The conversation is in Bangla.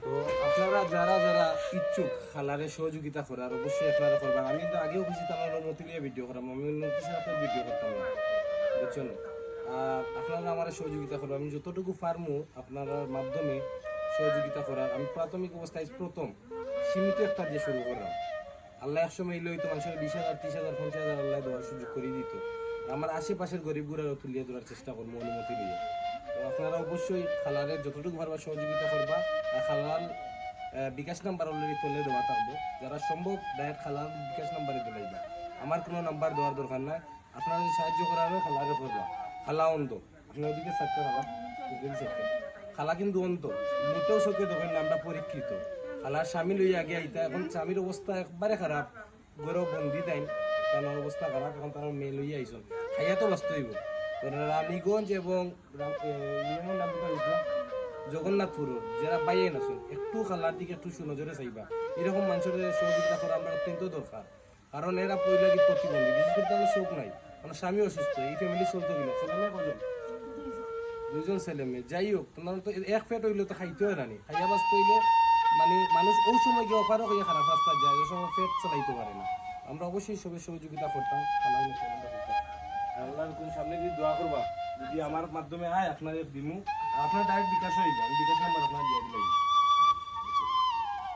তো আপনারা যারা যারা ইচ্ছুক খালারে সহযোগিতা করার অবশ্যই আপনারা করবেন। আমি কিন্তু আগেও বুঝি আমার অনুমতি নিয়ে ভিডিও করাম, আমি অনুমতি ছাড়া তো ভিডিও করতাম না, বুঝছেন? আর আপনারা আমার সহযোগিতা করবেন, আমি যতটুকু পারমু আপনার মাধ্যমে সহযোগিতা করার। আমি প্রাথমিক অবস্থায় প্রথম সীমিত একটা দিয়ে শুরু করলাম। আল্লাহ একসময় এলে হইতো মানুষের 20,000 30,000 50,000 আল্লাহ দেওয়ার সুযোগ করে দিত। আমার আশেপাশের গরিব গুড়ারও তুলিয়ে ধরার চেষ্টা করবো অনুমতি নিয়ে। তো আপনারা অবশ্যই খালারের যতটুকু পারবা সহযোগিতা করবা। আর খালার বিকাশ নাম্বার অলরেডি তুলে দেওয়া থাকবো, যারা সম্ভব ডাইরেক্ট খালার বিকাশ নাম্বারে দিলাইবা, আমার কোনো নাম্বার দেওয়ার দরকার নাই। আপনারা যদি সাহায্য করার হয় খালারে করবা। খালা অন্ধ, আপনার ওদিকে থাকতে খালা খালা কিন্তু অন্ধ, মোটেও চোখে দেখেন না, আমরা পরীক্ষিত। খালার স্বামী লই আগে আইতা, এখন স্বামীর অবস্থা একবারে খারাপ, গরো বন্দি টাইম, তার অবস্থা খারাপ, এখন তার মেয়ে লইয়া আইসন, খাইয়া তো ব্যস্ত হইব। তো রানীগঞ্জ এবং জগন্নাথপুর যারা বাইয়ে আছেন একটু খালার দিকে একটু সুনজরে চাইবা। এরকম মানুষের সহযোগিতা করা আমরা অত্যন্ত দরকার, কারণ এরা পয়লা কি প্রতিবন্ধী, বিশেষ করে তাদের চোখ নাই, আমার স্বামী অসুস্থ, এই ফ্যামিলি চলতে গেলে ছেলে মেয়ে কজন, 2জন ছেলে মেয়ে। যাই হোক, তোমার তো এক পেট হইলে তো খাইতে হয় রানি, খাইয়া বাঁচতে হইলে মানে মানুষ ওই সময় গিয়ে অফারও হইয়া খারাপ রাস্তা যায়, ওই সময় পেট চালাইতে পারে না। আমরা অবশ্যই সবাই সহযোগিতা করতাম। আল্লাহর কোন সামনে যদি দোয়া করবা, যদি আমার মাধ্যমে আয় আপনাদের দিমু, আপনার ডাইরেক্ট বিকাশ হয়ে যায়, বিকাশ নাম্বার আপনার দিয়ে দিলে